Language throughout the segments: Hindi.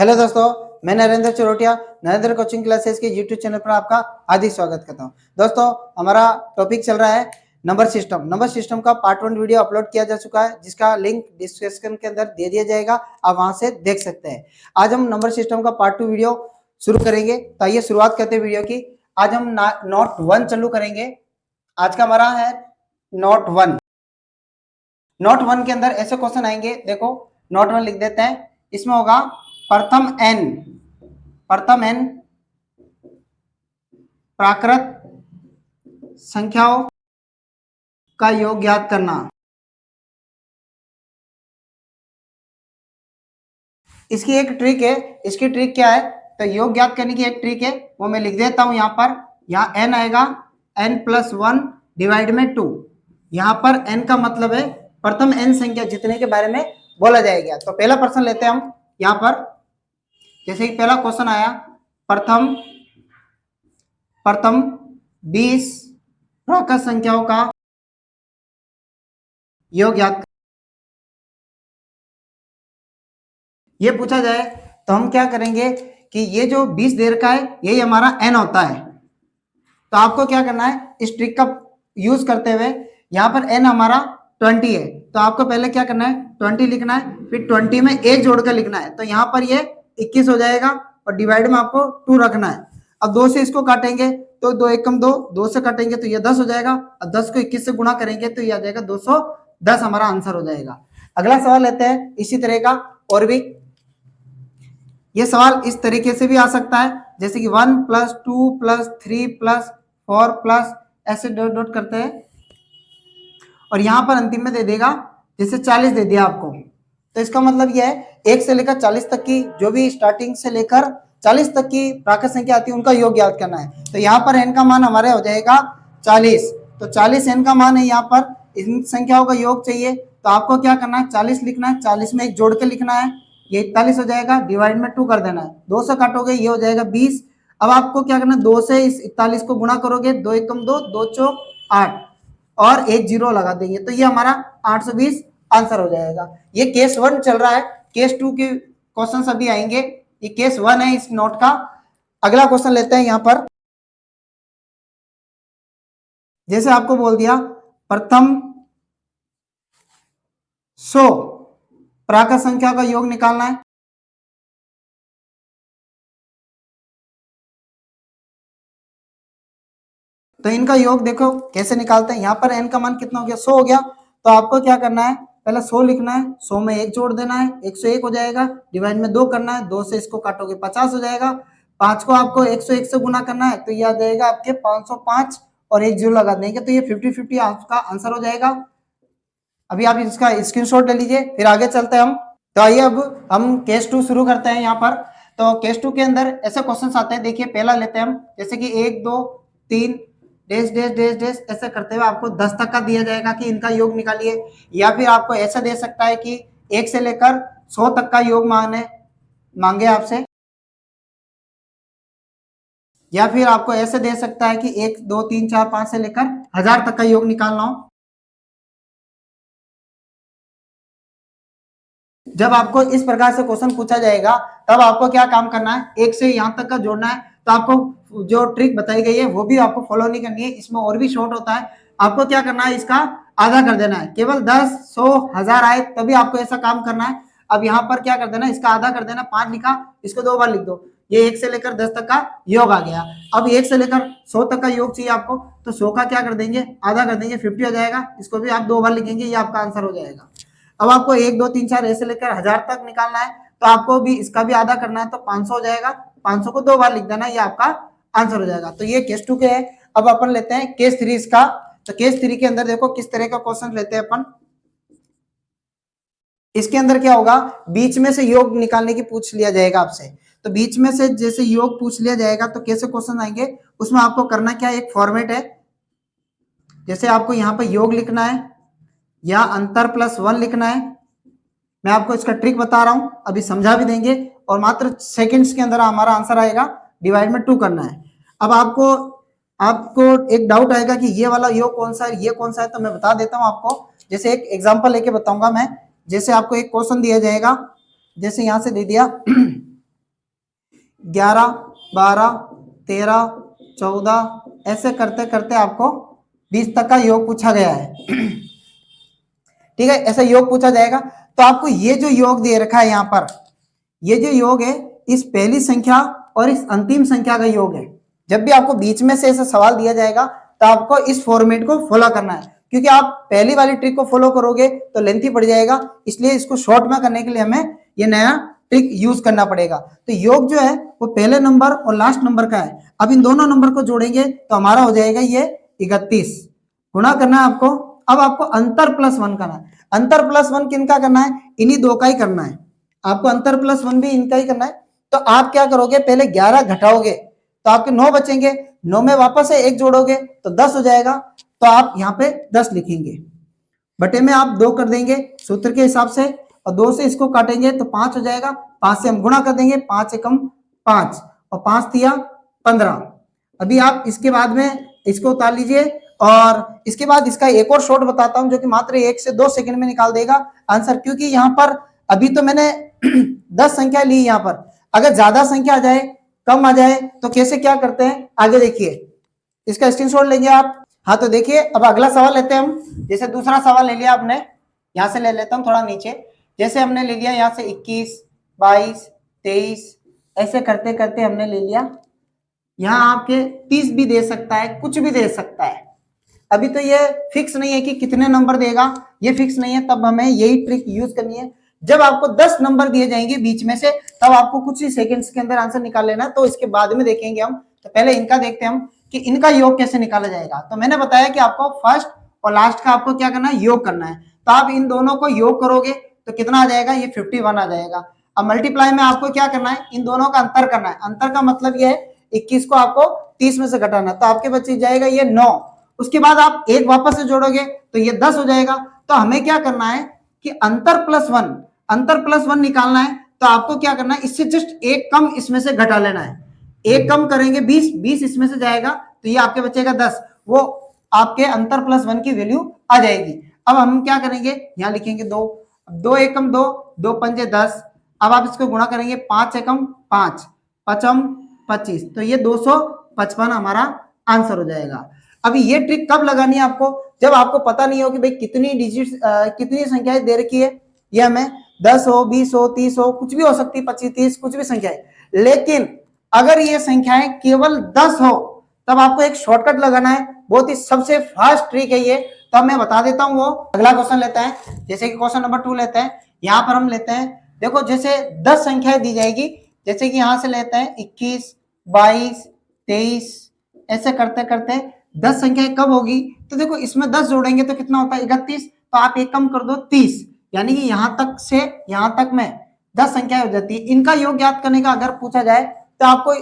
हेलो दोस्तों, मैं नरेंद्र चरोटिया नरेंद्र कोचिंग क्लासेस के यूट्यूब चैनल पर आपका हार्दिक स्वागत करता हूं। दोस्तों, हमारा टॉपिक चल रहा है नंबर सिस्टम। नंबर सिस्टम का पार्ट 1 वीडियो अपलोड किया जा चुका है, जिसका लिंक डिस्क्रिप्शन के अंदर दे दिया जाएगा, आप वहां से देख सकते हैं। आज हम नंबर सिस्टम का पार्ट 2 वीडियो शुरू करेंगे, तो आइए शुरुआत करते हैं वीडियो की। आज हम नोट 1 चालू करेंगे। आज का हमारा है नोट 1। नोट 1 के अंदर ऐसे क्वेश्चन आएंगे, देखो नोट 1 लिख देते हैं। इसमें होगा प्रथम n प्राकृत संख्याओं का योग ज्ञात करना। इसकी एक ट्रिक है। इसकी ट्रिक क्या है? तो योग ज्ञात करने की एक ट्रिक है, वो मैं लिख देता हूं। यहाँ पर यहाँ n आएगा n+1 डिवाइड में 2। यहाँ पर n का मतलब है प्रथम n संख्या जितने के बारे में बोला जाएगा। तो पहला प्रश्न लेते हैं हम। यहाँ पर जैसे कि पहला क्वेश्चन आया, प्रथम 20 प्राकृत संख्याओं का योग ज्ञात। ये पूछा जाए तो हम क्या करेंगे कि ये जो 20 दे रखा है यही हमारा n होता है। तो आपको क्या करना है, इस ट्रिक का यूज करते हुए यहाँ पर n हमारा 20 है, तो आपको पहले क्या करना है, 20 लिखना है, फिर 20 में 1 जोड़कर लिखना है। तो यहाँ पर ये 21 हो जाएगा और डिवाइड में आपको 2 रखना है। अब 2 से इसको काटेंगे तो 2 एकम 2, 2 से काटेंगे तो ये 10 हो जाएगा। अब 10 को 21 से गुणा करेंगे तो ये आ जाएगा 210, हमारा आंसर हो जाएगा। अगला सवाल लेते हैं इसी तरह का। और भी ये सवाल इस तरीके से भी आ सकता है, जैसे कि 1 + 2 + 3 + 4 प्लस ऐसे डॉट डॉट करते हैं, और यहाँ पर अंतिम में दे देगा जैसे 40 दे दिया आपको। तो इसका मतलब यह है 1 से लेकर 40 तक की जो भी स्टार्टिंग से लेकर 40 तक की प्राकृत संख्या आती है उनका योग ज्ञात करना है। तो यहाँ पर n का मान हमारे हो जाएगा 40। तो 40 n का मान है, यहाँ पर इन संख्याओं का योग चाहिए। तो आपको क्या करना है, 40 लिखना है, 40 में 1 जोड़ के लिखना है, ये 41 हो जाएगा, डिवाइड में 2 कर देना है। 2 से काटोगे ये हो जाएगा 20। अब आपको क्या करना है, 2 से इस 41 को गुणा करोगे, 2 एकम 2, 2 चौक 8 और 1 0 लगा देंगे तो ये हमारा 820 आंसर हो जाएगा। ये केस 1 चल रहा है। केस 2 के क्वेश्चन अभी आएंगे। ये केस 1 है इस नोट का। अगला क्वेश्चन लेते हैं। यहाँ पर जैसे आपको बोल दिया प्रथम 100 प्राकृत संख्या का योग निकालना है। तो इनका योग देखो कैसे निकालते हैं। यहाँ पर n का मान कितना हो गया, 100 हो गया। तो आपको क्या करना है, पहले 100 लिखना है, 100 में 1 जोड़ देना है, 101 हो जाएगा, डिवाइड में 2 करना है, 2 से इसको काटोगे 50 हो जाएगा, 5 को आपको 101 से गुना करना है तो ये आ जाएगा आपके 505 और 1 0 लगा देंगे तो ये 50-50 आपका आंसर हो जाएगा। अभी आप इसका स्क्रीनशॉट ले लीजिए, फिर आगे चलते हैं हम। तो आइए अब हम केस 2 शुरू करते हैं। यहाँ पर तो केस 2 के अंदर ऐसे क्वेश्चन आते हैं। देखिए पहला लेते हैं हम, जैसे कि 1 2 3 डैश डैश डैश डैश ऐसे करते हुए आपको 10 तक का दिया जाएगा कि इनका योग निकालिए। या फिर आपको ऐसा दे सकता है कि 1 से लेकर 100 तक का योग मांगे आपसे, या फिर आपको ऐसे दे सकता है कि 1 2 3 4 5 से लेकर 1000 तक का योग निकालना हो। जब आपको इस प्रकार से क्वेश्चन पूछा जाएगा तब आपको क्या काम करना है, 1 से यहाँ तक का जोड़ना है। तो आपको जो ट्रिक बताई गई है वो भी आपको फॉलो नहीं करनी है, इसमें और भी शॉर्ट होता है। आपको क्या करना है, इसका आधा कर देना है। केवल 10 100 1000 आए तभी आपको ऐसा काम करना है। अब यहाँ पर क्या कर देना, इसका आधा कर देना, 5 लिखा, इसको 2 बार लिख दो, ये 1 से लेकर 10 तक का योग आ गया। अब 1 से लेकर 100 तक का योग चाहिए आपको, तो 100 का क्या कर देंगे, आधा कर देंगे, 50 हो जाएगा, इसको भी आप 2 बार लिखेंगे, ये आपका आंसर हो जाएगा। अब आपको 1 2 3 4 ऐसे लेकर 1000 तक निकालना है, तो आपको भी इसका भी आधा करना है, तो 500 हो जाएगा, 500 को 2 बार लिख देना, ये आपका आंसर हो जाएगा। तो ये केस 2 के है। अब अपन लेते हैं केस 3 इसका। तो केस 3 के अंदर देखो किस तरह का क्वेश्चन लेते हैं अपन। इसके अंदर क्या होगा, बीच में से योग निकालने की पूछ लिया जाएगा आपसे। तो बीच में से जैसे योग पूछ लिया जाएगा तो कैसे क्वेश्चन आएंगे, उसमें आपको करना क्या है, एक फॉर्मेट है। जैसे आपको यहाँ पर योग लिखना है या अंतर +1 लिखना है। मैं आपको इसका ट्रिक बता रहा हूं, अभी समझा भी देंगे, और मात्र सेकंड्स के अंदर हमारा आंसर आएगा। डिवाइड में 2 करना है। अब आपको एक डाउट आएगा कि ये वाला योग कौन सा है, ये कौन सा है, तो मैं बता देता हूं आपको। जैसे एक एग्जांपल लेके बताऊंगा मैं। जैसे आपको एक क्वेश्चन दिया जाएगा, जैसे यहां से दे दिया 11, 12, 13, 14 ऐसे करते करते आपको 20 तक का योग पूछा गया है। ठीक है, ऐसा योग पूछा जाएगा। तो आपको ये जो योग दे रखा है यहाँ पर, ये जो योग है इस पहली संख्या और इस अंतिम संख्या का योग है। जब भी आपको बीच में से ऐसा सवाल दिया जाएगा तो आपको इस फॉर्मेट को फॉलो करना है, क्योंकि आप पहली वाली ट्रिक को फॉलो करोगे तो लेंथी पड़ जाएगा, इसलिए इसको शॉर्ट में करने के लिए हमें ये नया ट्रिक यूज करना पड़ेगा। तो योग जो है वो पहले नंबर और लास्ट नंबर का है। अब इन दोनों नंबर को जोड़ेंगे तो हमारा हो जाएगा ये 31। गुणा करना है आपको। अब आपको अंतर प्लस 1 करना है। अंतर प्लस 1 किनका करना है? इन्हीं दो का ही करना है। आपको अंतर प्लस 1 भी इनका ही करना है। तो आप क्या करोगे, पहले 11 घटाओगे तो आपके 9 बचेंगे, 9 में वापस से 1 जोड़ोगे तो 10 हो जाएगा। तो आप यहाँ पे 10 लिखेंगे, बटे में आप 2 कर देंगे सूत्र के हिसाब से, और 2 से इसको काटेंगे तो 5 हो जाएगा। 5 से हम गुणा कर देंगे, 5 एकम 5 और 5 तिया 15। अभी आप इसके बाद में इसको उतार लीजिए, और इसके बाद इसका एक और शॉर्ट बताता हूं जो कि मात्र 1 से 2 सेकंड में निकाल देगा आंसर। क्योंकि यहाँ पर अभी तो मैंने 10 संख्या ली, यहाँ पर अगर ज्यादा संख्या आ जाए, कम आ जाए तो कैसे क्या करते हैं आगे देखिए, इसका स्क्रीनशॉट लेंगे आप। हाँ तो देखिए, अब अगला सवाल लेते हैं हम। जैसे दूसरा सवाल ले लिया आपने, यहाँ से ले लेता हूँ थोड़ा नीचे। जैसे हमने ले लिया यहाँ से 21, 22, 23 ऐसे करते करते हमने ले लिया। यहाँ आपके 30 भी दे सकता है, कुछ भी दे सकता है। अभी तो ये फिक्स नहीं है कि कितने नंबर देगा, ये फिक्स नहीं है। तब हमें यही ट्रिक यूज करनी है। जब आपको 10 नंबर दिए जाएंगे बीच में से, तब आपको कुछ ही सेकंड्स के अंदर आंसर निकाल लेना। तो इसके बाद में देखेंगे हम। तो पहले इनका देखते हैं हम कि इनका योग कैसे निकाला जाएगा। तो मैंने बताया कि आपको फर्स्ट और लास्ट का आपको क्या करना है, योग करना है। तो आप इन दोनों को योग करोगे तो कितना आ जाएगा, ये 51 आ जाएगा। अब मल्टीप्लाई में आपको क्या करना है, इन दोनों का अंतर करना है। अंतर का मतलब ये है 21 को आपको 30 में से घटाना, तो आपके बच जाएगा ये 9। उसके बाद आप एक वापस से जोड़ोगे तो ये 10 हो जाएगा। तो हमें क्या करना है कि अंतर प्लस 1 निकालना है। तो आपको क्या करना है, इससे जस्ट एक कम इसमें से घटा लेना है। एक कम करेंगे 20 इसमें से जाएगा तो ये आपके बचेगा 10। वो आपके अंतर प्लस 1 की वैल्यू आ जाएगी। अब हम क्या करेंगे, यहाँ लिखेंगे 2, 2 एकम 2, 2 पंजे 10। अब आप इसको गुणा करेंगे, 5 एकम 5, 5 25, तो ये 255 हमारा आंसर हो जाएगा। अभी ये ट्रिक कब लगानी है आपको, जब आपको पता नहीं हो कि भाई कितनी डिजिट कितनी संख्याएं दे रखी है। ये हमें 10 हो, 20 हो, 30 हो, कुछ भी हो सकती है, 25, 30 कुछ भी संख्या है। लेकिन अगर ये संख्याएं केवल 10 हो तब आपको एक शॉर्टकट लगाना है। बहुत ही सबसे फास्ट ट्रिक है ये। तो मैं बता देता हूँ वो। अगला क्वेश्चन लेते हैं, जैसे कि क्वेश्चन नंबर 2 लेते हैं। यहाँ पर हम लेते हैं, देखो जैसे 10 संख्याएं दी जाएगी, जैसे कि यहाँ से लेते हैं 21, 22, 23 ऐसे करते करते 10 संख्याएं कब होगी। तो देखो इसमें 10 जोड़ेंगे तो कितना होता है, 31। तो आप एक कम कर दो 30, यानी कि यहाँ तक से यहाँ तक में 10 संख्याएं हो जाती है। इनका योग ज्ञात करने का अगर पूछा जाए तो आपको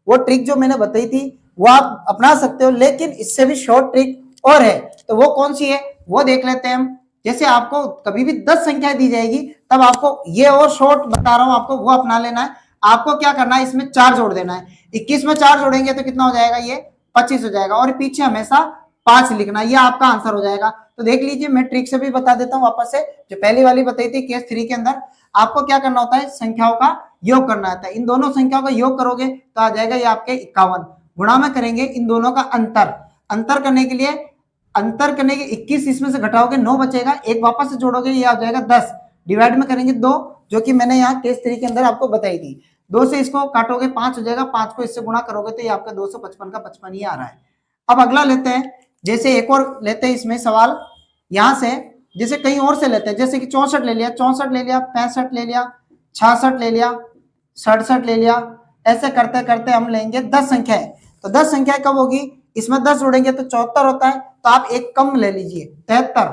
वो ट्रिक जो मैंने बताई थी वो आप अपना सकते हो, लेकिन इससे भी शॉर्ट ट्रिक और है। तो वो कौन सी है वो देख लेते हैं हम। जैसे आपको कभी भी 10 संख्याएं दी जाएगी तब आपको ये और शॉर्ट बता रहा हूं, आपको वो अपना लेना है। आपको क्या करना है, इसमें 4 जोड़ देना है। 21 में 4 जोड़ेंगे तो कितना हो जाएगा, ये 25 हो जाएगा। और पीछे हमेशा 5 लिखना, ये आपका आंसर हो जाएगा। तो देख लीजिए, मैं ट्रिक से भी बता देता हूँ वापस से, जो पहली वाली बताई थी केस 3 के अंदर। आपको क्या करना होता है, संख्याओं का योग करना होता है। इन दोनों संख्याओं का योग करोगे तो आ जाएगा ये आपके 51। गुणा में करेंगे इन दोनों का अंतर करने के लिए, अंतर करने के 21 इसमें से घटाओगे 9 बचेगा, एक वापस से जोड़ोगे ये आ जाएगा 10। डिवाइड में करेंगे 2, जो कि मैंने यहाँ केस 3 के अंदर आपको बताई थी। 2 से इसको काटोगे 5 हो जाएगा, 5 को इससे गुणा करोगे तो ये आपका 255 का 55 ही आ रहा है। अब अगला लेते हैं, जैसे एक और लेते हैं इसमें सवाल यहाँ से, जैसे कहीं और से लेते हैं। जैसे कि 64 ले लिया, 64 ले लिया, 65 ले लिया, 66 ले लिया, 67 ले लिया। ऐसे करते करते हम लेंगे 10 संख्याएं। तो 10 संख्याएं कब होगी, इसमें 10 जोड़ेंगे तो 74 होता है। तो आप एक कम ले लीजिए 73।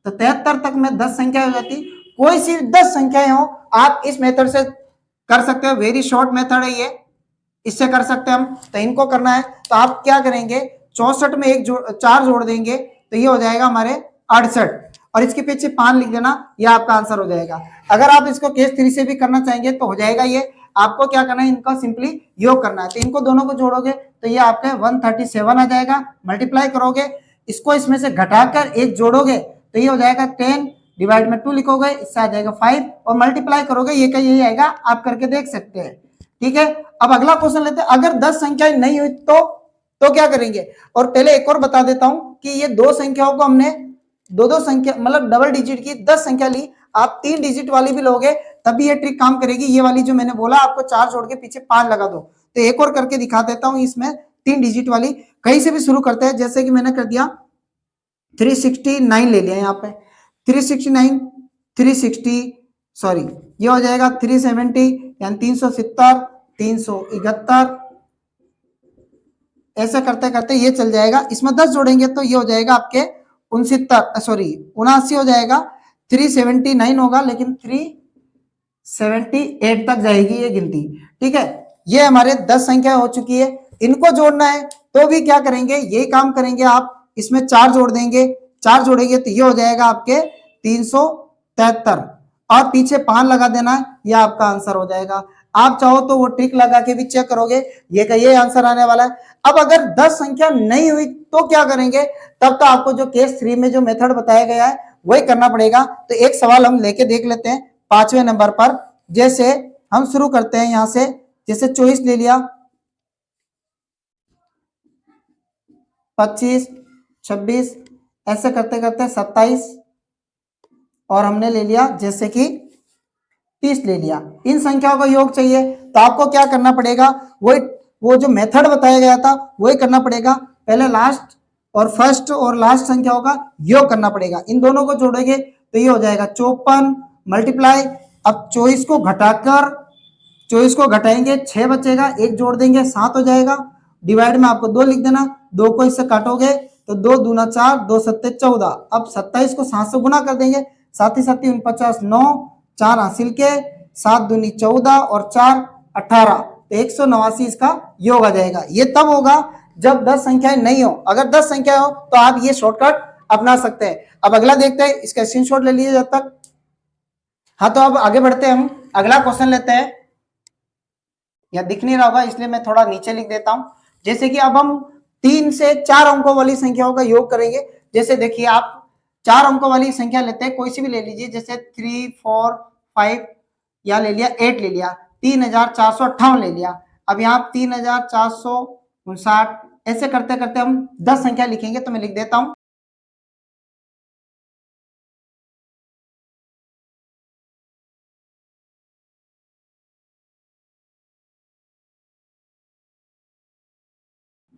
तो 73 तक में 10 संख्या हो जाती। कोई सी 10 संख्याएं हो आप इस मेथड से कर सकते हो। वेरी शॉर्ट मेथड है ये, इससे कर सकते हैं हम। तो इनको करना है तो आप क्या करेंगे, 64 में 4 जोड़ देंगे तो ये हो जाएगा हमारे 68, और इसके पीछे 5 लिख देना, ये आपका आंसर हो जाएगा। अगर आप इसको केस 3 से भी करना चाहेंगे तो हो जाएगा ये। आपको क्या करना है, इनका सिंपली योग करना है। तो इनको दोनों को जोड़ोगे तो ये आपका 137 आ जाएगा। मल्टीप्लाई करोगे, इसको इसमें से घटाकर 1 जोड़ोगे तो ये हो जाएगा 10, डिवाइड में 2 लिखोगे, इससे आ जाएगा 5, और मल्टीप्लाई करोगे ये का यही आएगा। आप करके देख सकते हैं, ठीक है, अब अगला क्वेश्चन लेते हैं, अगर 10 संख्याएं नहीं हुई तो क्या करेंगे। और पहले एक और बता देता हूं कि ये दो संख्याओं को हमने दो संख्या मतलब डबल डिजिट की 10 संख्या ली, आप 3 डिजिट वाली भी लोगे तभी ये ट्रिक काम करेगी। ये वाली जो मैंने बोला आपको 4 जोड़ के पीछे 5 लगा दो, तो एक और करके दिखा देता हूं इसमें 3 डिजिट वाली। कहीं से भी शुरू करते हैं, जैसे कि मैंने कर दिया 369 ले लिया यहाँ पे, 369 360 सॉरी ये हो जाएगा 370 यानी 370 371, ऐसा करते करते ये चल जाएगा। इसमें 10 जोड़ेंगे तो ये हो जाएगा आपके 79 हो जाएगा, 379 होगा लेकिन 378 तक जाएगी ये गिनती। ठीक है, ये हमारे 10 संख्या हो चुकी है। इनको जोड़ना है तो भी क्या करेंगे, यही काम करेंगे आप, इसमें 4 जोड़ देंगे, 4 जोड़ेंगे तो ये हो जाएगा आपके 373 और पीछे 5 लगा देना है, ये आपका आंसर हो जाएगा। आप चाहो तो वो ट्रिक लगा के भी चेक करोगे, ये आंसर आने वाला है। अब अगर 10 संख्या नहीं हुई तो क्या करेंगे, तब तो आपको जो केस 3 में जो मेथड बताया गया है वही करना पड़ेगा। तो एक सवाल हम लेके देख लेते हैं 5वें नंबर पर। जैसे हम शुरू करते हैं यहां से, जैसे 24 ले लिया, 25 26 ऐसे करते करते 27 और हमने ले लिया जैसे कि 30 ले लिया। इन संख्याओं का योग चाहिए तो आपको क्या करना पड़ेगा, वो जो मेथड बताया गया था वही करना पड़ेगा। पहले लास्ट और फर्स्ट और लास्ट संख्याओं का योग करना पड़ेगा। इन दोनों को जोड़ेंगे तो ये हो जाएगा 54 मल्टीप्लाई, अब 24 को घटाकर 24 को घटाएंगे 6 बचेगा, 1 जोड़ देंगे 7 हो जाएगा, डिवाइड में आपको 2 लिख देना, 2 को इससे काटोगे तो 2 दूना 4, 2 सत्ते 14। अब 27 को 7 से गुना कर देंगे, 7 7 49 9, 4 हासिल के, 7 दूनी 14 और 4 18, तो 189 इसका योग आ जाएगा। ये तब होगा जब 10 संख्याएं नहीं हो। अगर 10 संख्याएं हो तो आप ये शॉर्टकट अपना सकते हैं। अब अगला देखते हैं, इसका स्क्रीनशॉट ले लीजिए जब तक। हाँ, तो अब आगे बढ़ते हैं, हम अगला क्वेश्चन लेते हैं। या दिख नहीं रहा होगा इसलिए मैं थोड़ा नीचे लिख देता हूं। जैसे कि अब हम 3 से 4 अंकों वाली संख्याओं का योग करेंगे। जैसे देखिए आप 4 अंकों वाली संख्या लेते हैं, कोई सी भी ले लीजिए, जैसे 3 4 5 या ले लिया 8 ले लिया, 3458 ले लिया। अब यहाँ 3459, ऐसे करते करते हम 10 संख्या लिखेंगे, तो मैं लिख देता हूं।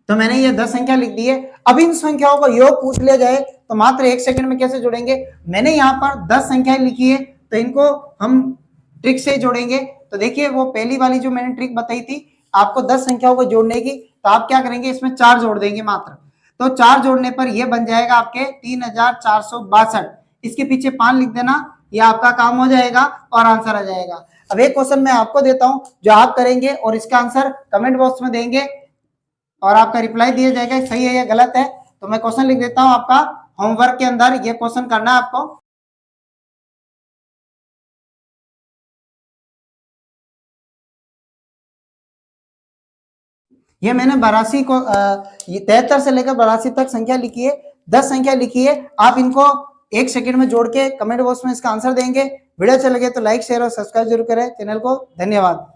तो मैंने ये 10 संख्या लिख दी है। अब इन संख्याओं का योग पूछ लिया जाए तो मात्र 1 सेकंड में कैसे जोड़ेंगे। मैंने यहाँ पर 10 संख्याएं लिखी है तो इनको हम ट्रिक से जोड़ेंगे। तो देखिए वो पहली वाली जो मैंने ट्रिक बताई थी आपको 10 संख्याओं को जोड़ने की, तो आप क्या करेंगे, इसमें 4 जोड़ देंगे मात्र। तो 4 जोड़ने पर यह बन जाएगा आपके 3462। इसके पीछे 5 लिख देना, ये आपका काम हो जाएगा और आंसर आ जाएगा। अब एक क्वेश्चन मैं आपको देता हूं जो आप करेंगे और इसका आंसर कमेंट बॉक्स में देंगे और आपका रिप्लाई दिया जाएगा सही है या गलत है। तो मैं क्वेश्चन लिख देता हूं, आपका होमवर्क के अंदर ये क्वेश्चन करना है आपको। ये मैंने 82 को 73 से लेकर 82 तक संख्या लिखी है, 10 संख्या लिखी है। आप इनको 1 सेकंड में जोड़ के कमेंट बॉक्स में इसका आंसर देंगे। वीडियो अच्छा लगे तो लाइक शेयर और सब्सक्राइब जरूर करें चैनल को। धन्यवाद।